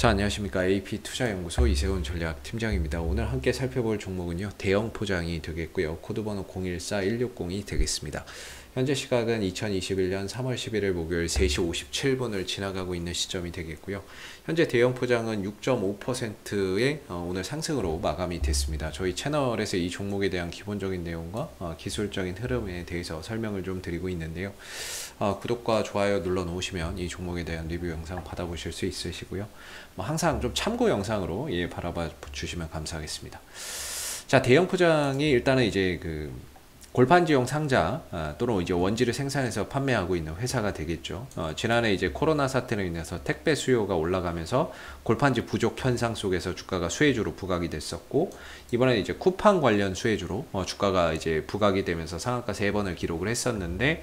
자, 안녕하십니까. AP투자연구소 이세훈 전략팀장입니다. 오늘 함께 살펴볼 종목은요, 대형 포장이 되겠고요. 코드번호 014160이 되겠습니다. 현재 시각은 2021년 3월 11일 목요일 3시 57분을 지나가고 있는 시점이 되겠고요. 현재 대형 포장은 6.5%의 오늘 상승으로 마감이 됐습니다. 저희 채널에서 이 종목에 대한 기본적인 내용과 기술적인 흐름에 대해서 설명을 좀 드리고 있는데요. 구독과 좋아요 눌러 놓으시면 이 종목에 대한 리뷰 영상 받아보실 수 있으시고요. 항상 좀 참고 영상으로 바라봐 주시면 감사하겠습니다. 자, 대형 포장이 일단은 이제 그 골판지용 상자 또는 이제 원지를 생산해서 판매하고 있는 회사가 되겠죠. 지난해 이제 코로나 사태로 인해서 택배 수요가 올라가면서 골판지 부족 현상 속에서 주가가 수혜주로 부각이 됐었고, 이번에 이제 쿠팡 관련 수혜주로 주가가 이제 부각이 되면서 상한가 3번을 기록을 했었는데,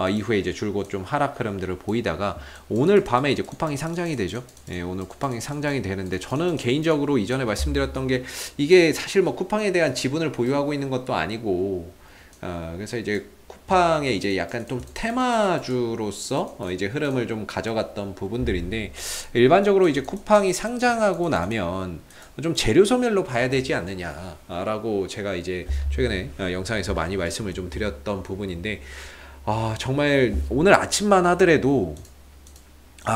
이후에 이제 줄곧 좀 하락 흐름들을 보이다가 오늘 밤에 이제 쿠팡이 상장이 되죠. 예, 오늘 쿠팡이 상장이 되는데, 저는 개인적으로 이전에 말씀드렸던 게, 이게 사실 뭐 쿠팡에 대한 지분을 보유하고 있는 것도 아니고, 그래서 이제 쿠팡의 이제 약간 좀 테마주로서 이제 흐름을 좀 가져갔던 부분들인데, 일반적으로 이제 쿠팡이 상장하고 나면 좀 재료 소멸로 봐야 되지 않느냐라고 제가 이제 최근에 영상에서 많이 말씀을 좀 드렸던 부분인데, 정말 오늘 아침만 하더라도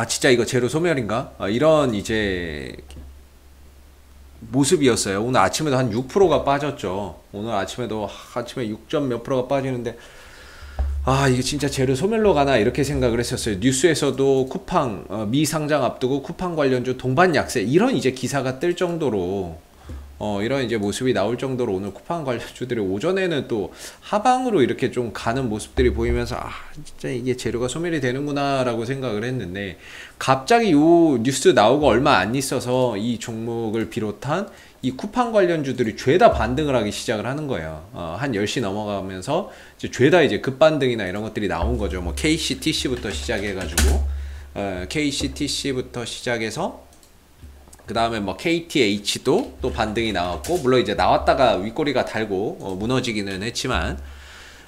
진짜 이거 재료 소멸인가? 이런 이제 모습이었어요. 오늘 아침에도 한 6%가 빠졌죠. 오늘 아침에도 아침에 6점 몇 프로가 빠지는데, 이게 진짜 재료 소멸로 가나 이렇게 생각을 했었어요. 뉴스에서도 쿠팡 미상장 앞두고 쿠팡 관련주 동반 약세, 이런 이제 기사가 뜰 정도로 이런 이제 모습이 나올 정도로 오늘 쿠팡 관련주들이 오전에는 또 하방으로 이렇게 좀 가는 모습들이 보이면서 진짜 이게 재료가 소멸이 되는구나 라고 생각을 했는데, 갑자기 요 뉴스 나오고 얼마 안 있어서 이 종목을 비롯한 이 쿠팡 관련주들이 죄다 반등을 하기 시작을 하는 거예요. 한 10시 넘어가면서 이제 죄다 이제 급반등이나 이런 것들이 나온 거죠. 뭐 KCTC부터 시작해가지고 KCTC부터 시작해서 그 다음에 뭐 KTH도 또 반등이 나왔고, 물론 이제 나왔다가 윗꼬리가 달고 무너지기는 했지만,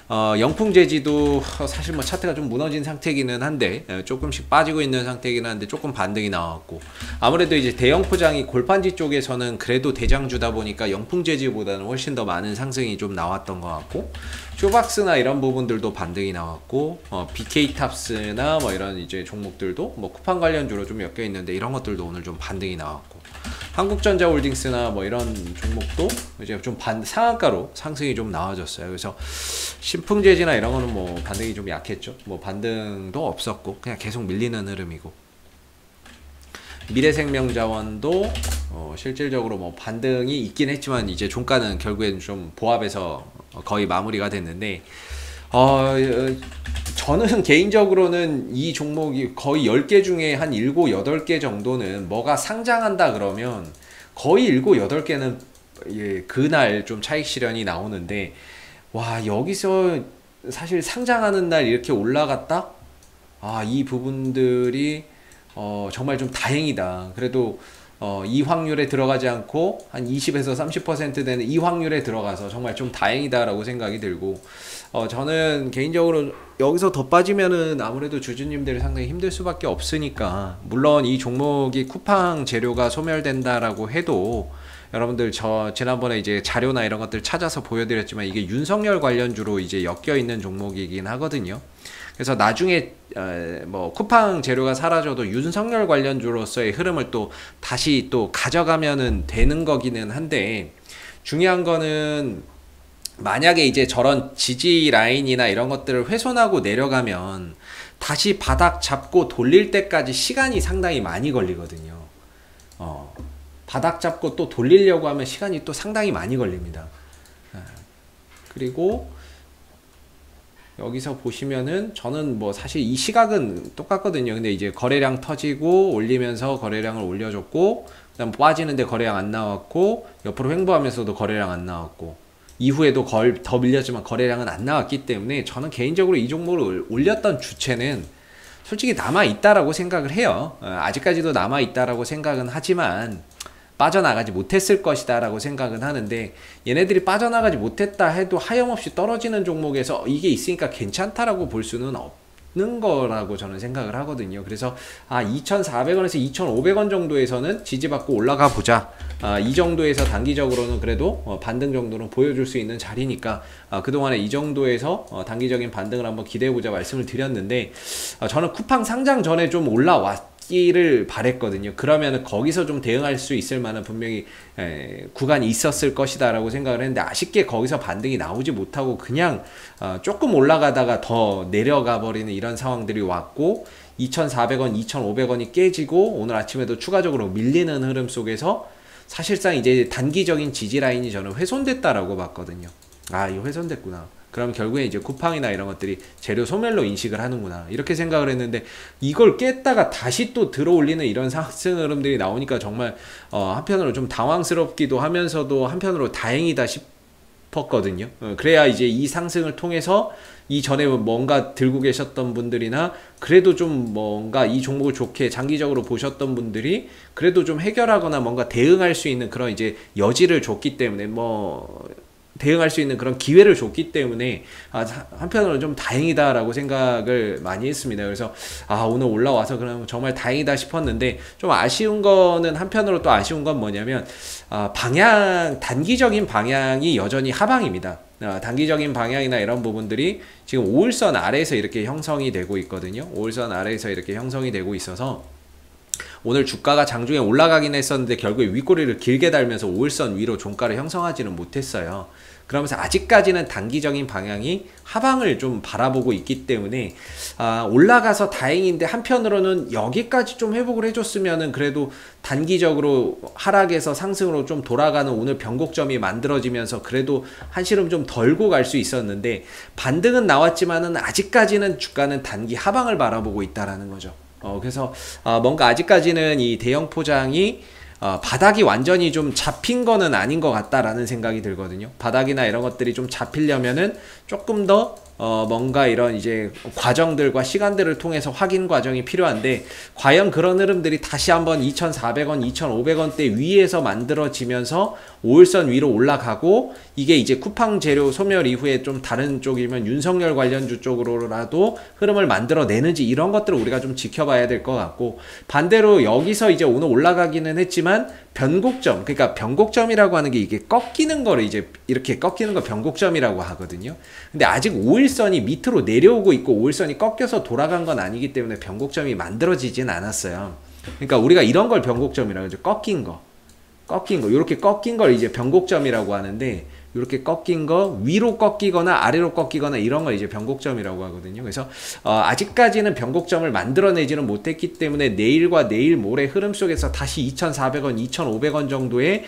영풍재지도 사실 뭐 차트가 좀 무너진 상태이기는 한데, 조금씩 빠지고 있는 상태이기는 한데 조금 반등이 나왔고, 아무래도 이제 대형 포장이 골판지 쪽에서는 그래도 대장주다 보니까 영풍재지보다는 훨씬 더 많은 상승이 좀 나왔던 것 같고, 쇼박스나 이런 부분들도 반등이 나왔고, BK탑스나 뭐 이런 이제 종목들도 뭐 쿠팡 관련주로 좀 엮여 있는데, 이런 것들도 오늘 좀 반등이 나왔고, 한국전자홀딩스나 뭐 이런 종목도 이제 좀 상한가로 상승이 좀 나와졌어요. 그래서 신풍재지나 이런 거는 뭐 반등이 좀 약했죠. 뭐 반등도 없었고 그냥 계속 밀리는 흐름이고, 미래생명자원도 실질적으로 뭐 반등이 있긴 했지만 이제 종가는 결국엔 좀 보합해서 거의 마무리가 됐는데, 저는 개인적으로는 이 종목이 거의 10개 중에 한 7, 8개 정도는 뭐가 상장한다 그러면 거의 7, 8개는 그날 좀 차익 실현이 나오는데, 여기서 사실 상장하는 날 이렇게 올라갔다? 이 부분들이 정말 좀 다행이다. 그래도 이 확률에 들어가지 않고 한 20에서 30% 되는 이 확률에 들어가서 정말 좀 다행이다라고 생각이 들고, 저는 개인적으로 여기서 더 빠지면은 아무래도 주주님들이 상당히 힘들 수밖에 없으니까, 물론 이 종목이 쿠팡 재료가 소멸된다라고 해도 여러분들 저 지난번에 이제 자료나 이런 것들 찾아서 보여드렸지만, 이게 윤석열 관련주로 이제 엮여 있는 종목이긴 하거든요. 그래서 나중에 뭐 쿠팡 재료가 사라져도 윤석열 관련주로서의 흐름을 또 다시 또 가져가면은 되는 거기는 한데, 중요한 거는 만약에 이제 저런 지지 라인이나 이런 것들을 훼손하고 내려가면 다시 바닥 잡고 돌릴 때까지 시간이 상당히 많이 걸리거든요. 바닥 잡고 또 돌리려고 하면 시간이 또 상당히 많이 걸립니다. 그리고 여기서 보시면은 저는 뭐 사실 이 시각은 똑같거든요. 근데 이제 거래량 터지고 올리면서 거래량을 올려줬고, 그다음 빠지는데 거래량 안 나왔고, 옆으로 횡보하면서도 거래량 안 나왔고, 이후에도 더 밀렸지만 거래량은 안 나왔기 때문에, 저는 개인적으로 이 종목을 올렸던 주체는 솔직히 남아있다라고 생각을 해요. 아직까지도 남아있다라고 생각은 하지만 빠져나가지 못했을 것이다 라고 생각은 하는데, 얘네들이 빠져나가지 못했다 해도 하염없이 떨어지는 종목에서 이게 있으니까 괜찮다라고 볼 수는 없는 거라고 저는 생각을 하거든요. 그래서 2,400원에서 2,500원 정도에서는 지지받고 올라가 보자. 이 정도에서 단기적으로는 그래도 반등 정도는 보여줄 수 있는 자리니까 그동안에 이 정도에서 단기적인 반등을 한번 기대해보자 말씀을 드렸는데, 저는 쿠팡 상장 전에 좀 올라왔기를 바랬거든요. 그러면 거기서 좀 대응할 수 있을 만한 분명히 구간이 있었을 것이다 라고 생각을 했는데, 아쉽게 거기서 반등이 나오지 못하고 그냥 조금 올라가다가 더 내려가 버리는 이런 상황들이 왔고, 2,400원, 2,500원이 깨지고 오늘 아침에도 추가적으로 밀리는 흐름 속에서 사실상 이제 단기적인 지지 라인이 저는 훼손됐다라고 봤거든요. 이거 훼손됐구나. 그럼 결국에 이제 쿠팡이나 이런 것들이 재료 소멸로 인식을 하는구나, 이렇게 생각을 했는데, 이걸 깼다가 다시 또 들어올리는 이런 상승 흐름들이 나오니까 정말 한편으로 좀 당황스럽기도 하면서도 한편으로 다행이다 싶었거든요. 그래야 이제 이 상승을 통해서 이전에 뭔가 들고 계셨던 분들이나 그래도 좀 뭔가 이 종목을 좋게 장기적으로 보셨던 분들이 그래도 좀 해결하거나 뭔가 대응할 수 있는 그런 이제 여지를 줬기 때문에, 대응할 수 있는 그런 기회를 줬기 때문에 한편으로는 좀 다행이다라고 생각을 많이 했습니다. 그래서 오늘 올라와서 그럼 정말 다행이다 싶었는데, 좀 아쉬운 거는, 한편으로 또 아쉬운 건 뭐냐면 단기적인 방향이 여전히 하방입니다. 단기적인 방향이나 이런 부분들이 지금 5일선 아래에서 이렇게 형성이 되고 있거든요. 5일선 아래에서 이렇게 형성이 되고 있어서 오늘 주가가 장중에 올라가긴 했었는데 결국에 윗꼬리를 길게 달면서 5일선 위로 종가를 형성하지는 못했어요. 그러면서 아직까지는 단기적인 방향이 하방을 좀 바라보고 있기 때문에 올라가서 다행인데, 한편으로는 여기까지 좀 회복을 해줬으면은 그래도 단기적으로 하락에서 상승으로 좀 돌아가는 오늘 변곡점이 만들어지면서 그래도 한시름 좀 덜고 갈 수 있었는데, 반등은 나왔지만은 아직까지는 주가는 단기 하방을 바라보고 있다라는 거죠. 그래서 뭔가 아직까지는 이 대형 포장이 바닥이 완전히 좀 잡힌 거는 아닌 것 같다라는 생각이 들거든요. 바닥이나 이런 것들이 좀 잡히려면은 조금 더 뭔가 이런 이제 과정들과 시간들을 통해서 확인 과정이 필요한데, 과연 그런 흐름들이 다시 한번 2,400원, 2,500원대 위에서 만들어지면서 5일선 위로 올라가고, 이게 이제 쿠팡 재료 소멸 이후에 좀 다른 쪽이면 윤석열 관련주 쪽으로라도 흐름을 만들어내는지, 이런 것들을 우리가 좀 지켜봐야 될 것 같고, 반대로 여기서 이제 오늘 올라가기는 했지만 변곡점, 그러니까 변곡점이라고 하는 게 이게 꺾이는 거를 이제 이렇게 꺾이는 거 변곡점이라고 하거든요. 근데 아직 5일선이 밑으로 내려오고 있고 5일선이 꺾여서 돌아간 건 아니기 때문에 변곡점이 만들어지진 않았어요. 그러니까 우리가 이런 걸 변곡점이라고 하죠. 꺾인 거, 이렇게 꺾인 걸 이제 변곡점이라고 하는데, 이렇게 꺾인 거 위로 꺾이거나 아래로 꺾이거나 이런 걸 이제 변곡점이라고 하거든요. 그래서 아직까지는 변곡점을 만들어내지는 못했기 때문에 내일과 내일 모레 흐름 속에서 다시 2,400원, 2,500원 정도의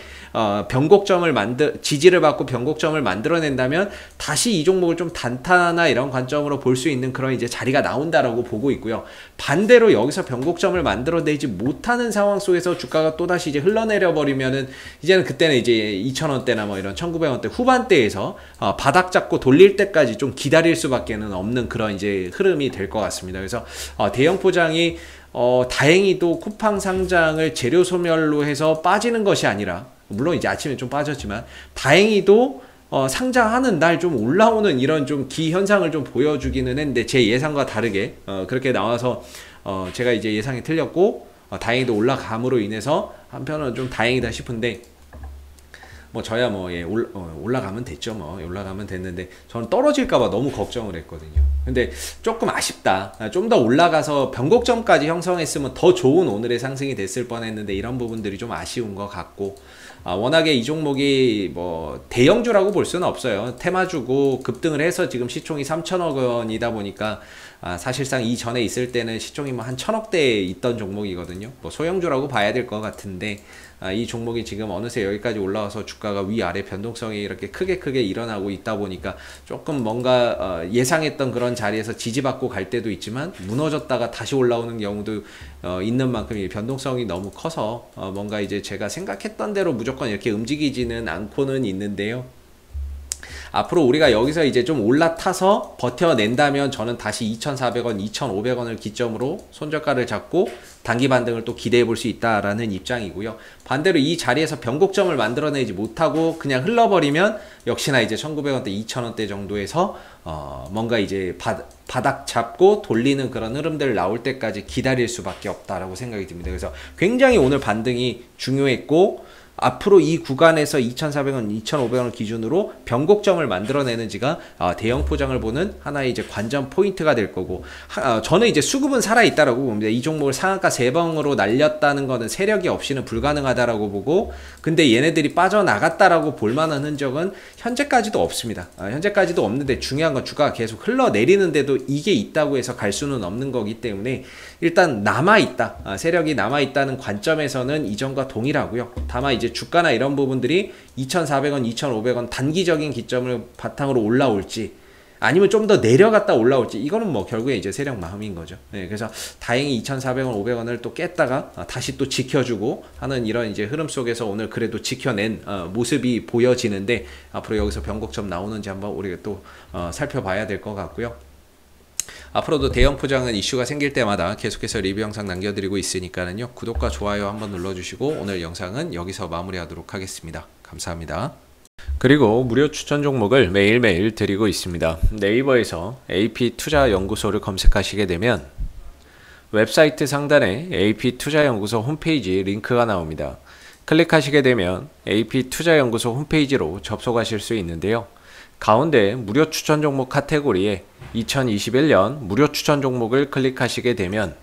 변곡점을 지지를 받고 변곡점을 만들어낸다면 다시 이 종목을 좀 단타나 이런 관점으로 볼 수 있는 그런 이제 자리가 나온다라고 보고 있고요. 반대로 여기서 변곡점을 만들어내지 못하는 상황 속에서 주가가 또다시 이제 흘러내려 버리면은, 이제는 그때는 이제 2,000원대나 뭐 이런 1,900원대 후반대에서 바닥 잡고 돌릴 때까지 좀 기다릴 수밖에는 없는 그런 이제 흐름이 될 것 같습니다. 그래서 대형 포장이 다행히도 쿠팡 상장을 재료 소멸로 해서 빠지는 것이 아니라, 물론 이제 아침에 좀 빠졌지만 다행히도 상장하는 날 좀 올라오는 이런 좀 기현상을 좀 보여주기는 했는데, 제 예상과 다르게 그렇게 나와서 제가 이제 예상이 틀렸고 다행히도 올라감으로 인해서 한편으로는 좀 다행이다 싶은데, 저야 올라가면 됐죠. 올라가면 됐는데, 저는 떨어질까봐 너무 걱정을 했거든요. 근데 조금 아쉽다. 좀 더 올라가서 변곡점까지 형성했으면 더 좋은 오늘의 상승이 됐을 뻔했는데, 이런 부분들이 좀 아쉬운 것 같고, 워낙에 이 종목이 대형주라고 볼 수는 없어요. 테마주고 급등을 해서 지금 시총이 3천억 원이다 보니까 사실상 이전에 있을 때는 시총이 한 1,000억대에 있던 종목이거든요. 소형주라고 봐야 될 것 같은데, 이 종목이 지금 어느새 여기까지 올라와서 주가가 위아래 변동성이 이렇게 크게 일어나고 있다 보니까 조금 뭔가 예상했던 그런 자리에서 지지받고 갈 때도 있지만 무너졌다가 다시 올라오는 경우도 있는 만큼 이 변동성이 너무 커서 뭔가 이제 제가 생각했던 대로 무조건 이렇게 움직이지는 않고는 있는데요. 앞으로 우리가 여기서 이제 좀 올라타서 버텨낸다면 저는 다시 2,400원, 2,500원을 기점으로 손절가를 잡고 단기 반등을 또 기대해 볼 수 있다라는 입장이고요. 반대로 이 자리에서 변곡점을 만들어내지 못하고 그냥 흘러버리면 역시나 이제 1900원대 2000원대 정도에서 뭔가 이제 바닥 잡고 돌리는 그런 흐름들 나올 때까지 기다릴 수밖에 없다라고 생각이 듭니다. 그래서 굉장히 오늘 반등이 중요했고, 앞으로 이 구간에서 2,400원, 2,500원 기준으로 변곡점을 만들어내는지가 대형 포장을 보는 하나의 이제 관전 포인트가 될 거고, 저는 이제 수급은 살아있다라고 봅니다. 이 종목을 상한가 3방으로 날렸다는 거는 세력이 없이는 불가능하다라고 보고, 근데 얘네들이 빠져나갔다라고 볼 만한 흔적은 현재까지도 없습니다. 현재까지도 없는데 중요한 건 주가가 계속 흘러내리는데도 이게 있다고 해서 갈 수는 없는 거기 때문에 일단 남아있다, 세력이 남아있다는 관점에서는 이전과 동일하고요. 다만 이제 주가나 이런 부분들이 2,400원, 2,500원 단기적인 기점을 바탕으로 올라올지 아니면 좀 더 내려갔다 올라올지, 이거는 뭐 결국에 이제 세력 마음인 거죠. 네, 그래서 다행히 2,400원, 500원을 또 깼다가 다시 또 지켜주고 하는 이런 이제 흐름 속에서 오늘 그래도 지켜낸 모습이 보여지는데, 앞으로 여기서 변곡점 나오는지 한번 우리가 또 살펴봐야 될 것 같고요. 앞으로도 대형 포장은 이슈가 생길 때마다 계속해서 리뷰 영상 남겨드리고 있으니까는요, 구독과 좋아요 한번 눌러주시고 오늘 영상은 여기서 마무리하도록 하겠습니다. 감사합니다. 그리고 무료 추천 종목을 매일매일 드리고 있습니다. 네이버에서 AP투자연구소를 검색하시게 되면 웹사이트 상단에 AP투자연구소 홈페이지 링크가 나옵니다. 클릭하시게 되면 AP투자연구소 홈페이지로 접속하실 수 있는데요. 가운데 무료 추천 종목 카테고리에 2021년 무료 추천 종목을 클릭하시게 되면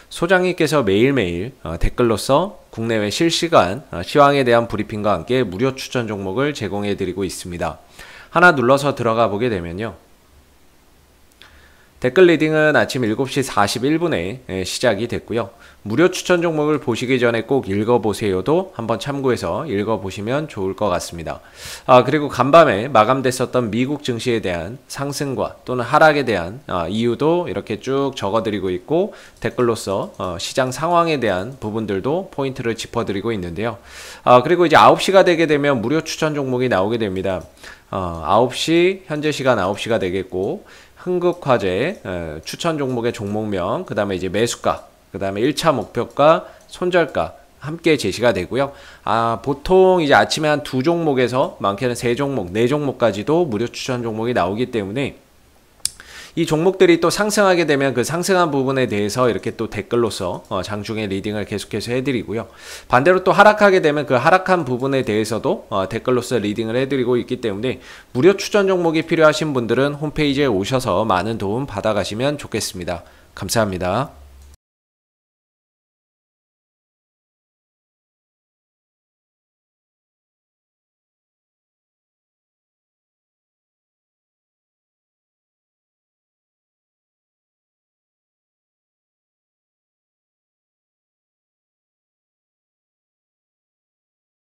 소장님께서 매일매일 댓글로서 국내외 실시간 시황에 대한 브리핑과 함께 무료 추천 종목을 제공해 드리고 있습니다. 하나 눌러서 들어가 보게 되면요, 댓글 리딩은 아침 7시 41분에 시작이 됐고요. 무료 추천 종목을 보시기 전에 꼭 읽어보세요도 한번 참고해서 읽어보시면 좋을 것 같습니다. 그리고 간밤에 마감됐었던 미국 증시에 대한 상승과 또는 하락에 대한 이유도 이렇게 쭉 적어드리고 있고, 댓글로서 시장 상황에 대한 부분들도 포인트를 짚어드리고 있는데요. 그리고 이제 9시가 되게 되면 무료 추천 종목이 나오게 됩니다. 9시, 현재 시간 9시가 되겠고, 흥국화재 추천 종목의 종목명, 그 다음에 이제 매수가, 그 다음에 1차 목표가, 손절가 함께 제시가 되고요. 보통 이제 아침에 한 2종목에서 많게는 3종목, 4종목까지도 무료 추천 종목이 나오기 때문에 이 종목들이 또 상승하게 되면 그 상승한 부분에 대해서 이렇게 또 댓글로서 장중에 리딩을 계속해서 해드리고요. 반대로 또 하락하게 되면 그 하락한 부분에 대해서도 댓글로서 리딩을 해드리고 있기 때문에 무료 추천 종목이 필요하신 분들은 홈페이지에 오셔서 많은 도움 받아가시면 좋겠습니다. 감사합니다.